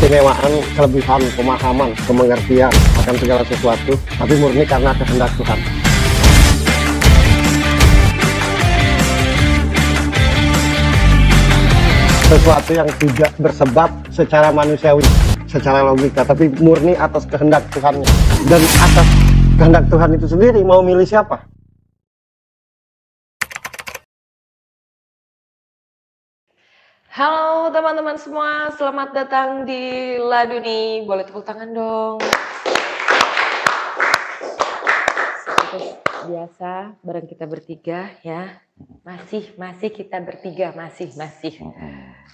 keistimewaan, kelebihan, pemahaman, kemengertian akan segala sesuatu, tapi murni karena kehendak Tuhan. Sesuatu yang tidak bersebab secara manusiawi, secara logika, tapi murni atas kehendak Tuhannya. Dan atas kehendak Tuhan itu sendiri mau milih siapa? Halo teman-teman semua, selamat datang di Laduni. Boleh tepuk tangan dong. Seperti biasa, bareng kita bertiga ya. Masih kita bertiga, masih.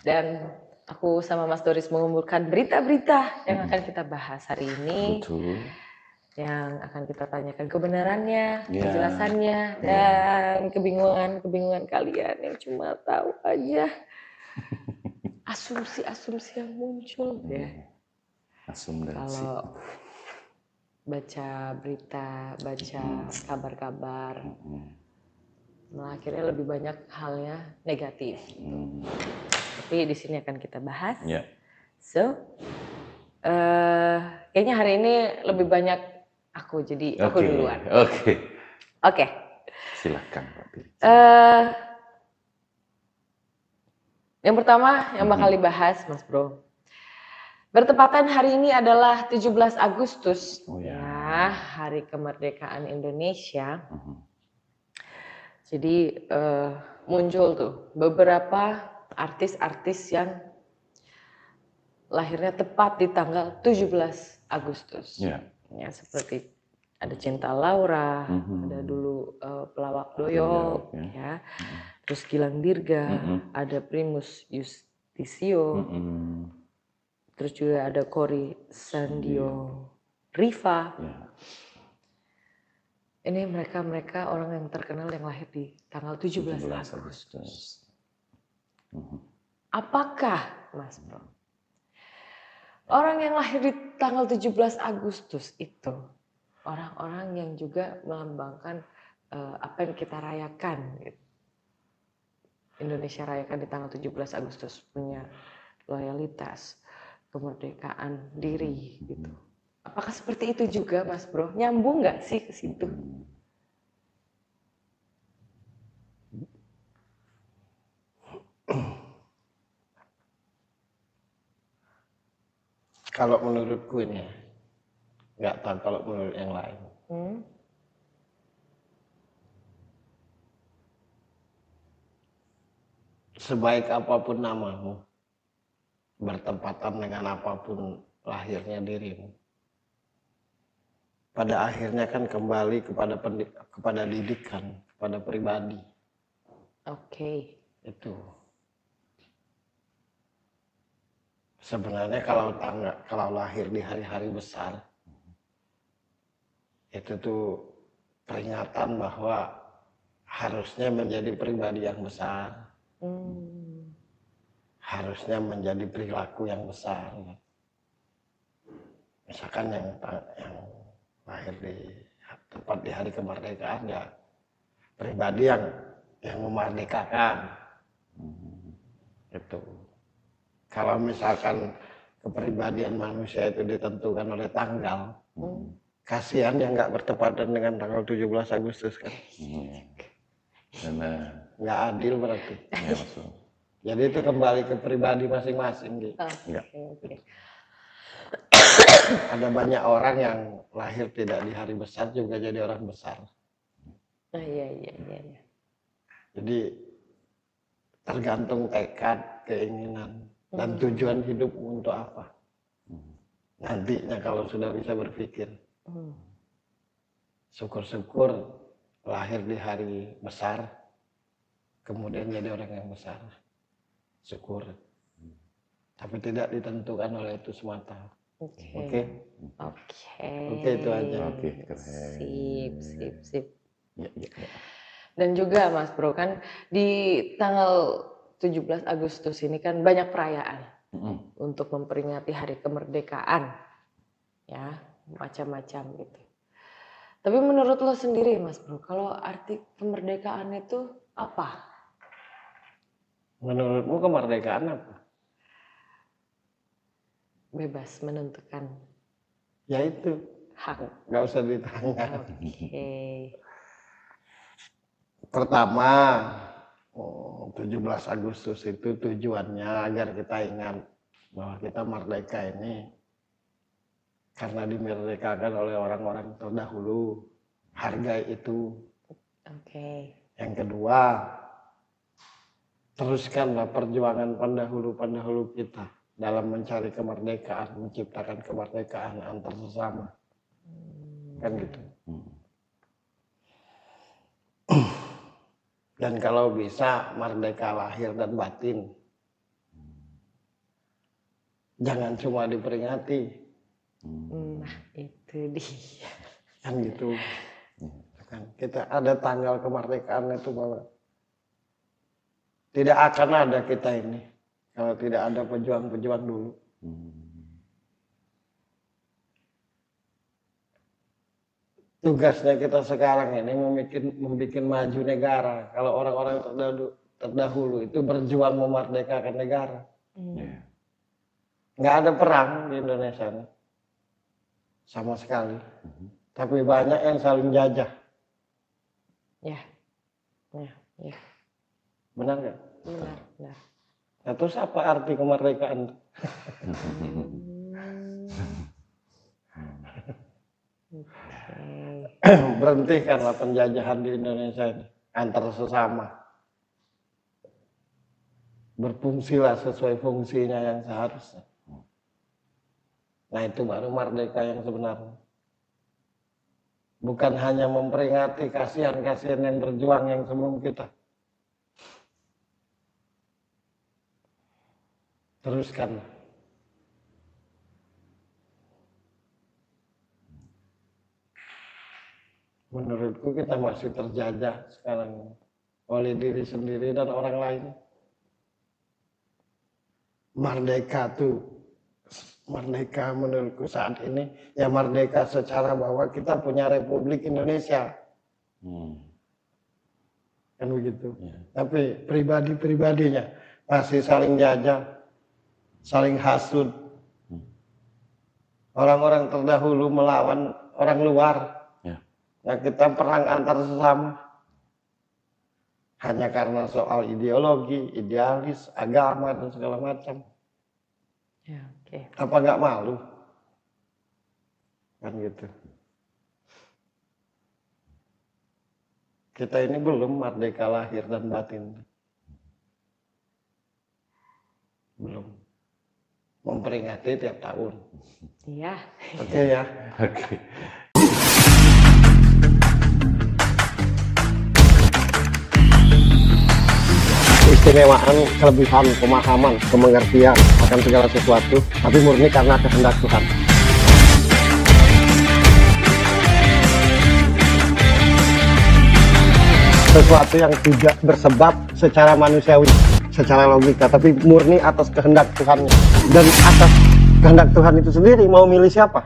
Dan aku sama Mas Doris mengumpulkan berita-berita yang akan kita bahas hari ini. Betul. Yang akan kita tanyakan kebenarannya, penjelasannya, dan kebingungan kalian yang cuma tahu aja. Asumsi-asumsi yang muncul ya. Kalau baca berita, baca kabar-kabar, malah akhirnya lebih banyak halnya negatif. Tapi di sini akan kita bahas. So, kayaknya hari ini lebih banyak aku, jadi aku duluan. Oke. Silakan Pak Pilih. Yang pertama yang bakal dibahas, Mas Bro. Bertepatan hari ini adalah 17 Agustus, ya, Hari Kemerdekaan Indonesia. Jadi muncul tuh beberapa artis-artis yang lahirnya tepat di tanggal 17 Agustus. Ya, seperti ada Cinta Laura, ada dulu pelawak Doyok, ya. Terus Gilang Dirga, ada Primus Yustisio, terus juga ada Cory Sandio Riva. Ini mereka orang yang terkenal yang lahir di tanggal 17 Agustus. Apakah, Mas Bro, orang yang lahir di tanggal 17 Agustus itu orang-orang yang juga melambangkan apa yang kita rayakan gitu. Indonesia rayakan di tanggal 17 Agustus, punya loyalitas, kemerdekaan diri gitu. Apakah seperti itu juga, Mas Bro? Nyambung nggak sih ke situ? Kalau menurutku ini, nggak tahu kalau menurut yang lain. Sebaik apapun namamu, bertepatan dengan apapun lahirnya dirimu, pada akhirnya kan kembali kepada didikan, kepada pribadi. Itu sebenarnya kalau lahir di hari-hari besar, itu tuh peringatan bahwa harusnya menjadi pribadi yang besar. Harusnya menjadi perilaku yang besar. Misalkan yang lahir tepat di hari kemerdekaan, ya pribadi yang memerdekakan. Itu. Kalau misalkan kepribadian manusia itu ditentukan oleh tanggal, kasihan yang nggak bertepatan dengan tanggal 17 Agustus kan. Nggak adil berarti. Jadi itu kembali ke pribadi masing-masing gitu. Ada banyak orang yang lahir tidak di hari besar juga jadi orang besar. Iya. Jadi tergantung tekad, keinginan, dan tujuan hidup untuk apa. Nantinya kalau sudah bisa berpikir. Syukur-syukur lahir di hari besar, kemudian jadi orang yang besar. Syukur. Tapi tidak ditentukan oleh itu semata. Oke, itu aja. Keren. Sip. Dan juga Mas Bro, kan di tanggal 17 Agustus ini kan banyak perayaan untuk memperingati hari kemerdekaan. Ya, macam-macam gitu. Tapi menurut lo sendiri, Mas Bro, kalau arti kemerdekaan itu apa? Menurutmu kemerdekaan apa? bebas menentukan Ya itu, hak. nggak usah ditanya. Oke. Pertama, 17 Agustus itu tujuannya agar kita ingat bahwa kita merdeka ini karena dimerdekakan oleh orang-orang terdahulu. Hargai itu. Oke. Yang kedua, teruskanlah perjuangan pendahulu-pendahulu kita dalam mencari kemerdekaan, menciptakan kemerdekaan antar sesama. Kan gitu. Dan kalau bisa merdeka lahir dan batin. Jangan cuma diperingati. Nah, itu dia. Kan gitu. Kan kita ada tanggal kemerdekaan itu bahwa tidak akan ada kita ini kalau tidak ada pejuang-pejuang dulu. Tugasnya kita sekarang ini membuat maju negara. Kalau orang-orang terdahulu itu berjuang memerdekakan negara. Nggak ada perang di Indonesia nih. Sama sekali. Tapi banyak yang saling jajah. Ya. Benar nggak? Benar. Nah, terus apa arti kemerdekaan? Berhentikanlah penjajahan di Indonesia ini antar sesama. Berfungsilah sesuai fungsinya yang seharusnya. Nah, itu baru merdeka yang sebenarnya. Bukan hanya memperingati kasihan-kasihan yang berjuang yang sebelum kita. Teruskan. Menurutku kita masih terjajah sekarang oleh diri sendiri dan orang lain. Merdeka menurutku saat ini ya merdeka secara bahwa kita punya Republik Indonesia. Kan begitu. Tapi pribadi-pribadinya masih saling jajah, saling hasud. Orang-orang terdahulu melawan orang luar. Nah, kita perang antar sesama hanya karena soal ideologi, idealis, agama dan segala macam. Ya, oke. Apa nggak malu? Kan gitu. Kita ini belum merdeka lahir dan batin. Belum. Memperingati tiap tahun. Iya. Oke ya. Oke. Keistimewaan, kelebihan, pemahaman, kemengertian akan segala sesuatu, tapi murni karena kehendak Tuhan. Sesuatu yang tidak bersebab secara manusiawi, secara logika, tapi murni atas kehendak Tuhan. Dan atas kehendak Tuhan itu sendiri mau milih siapa?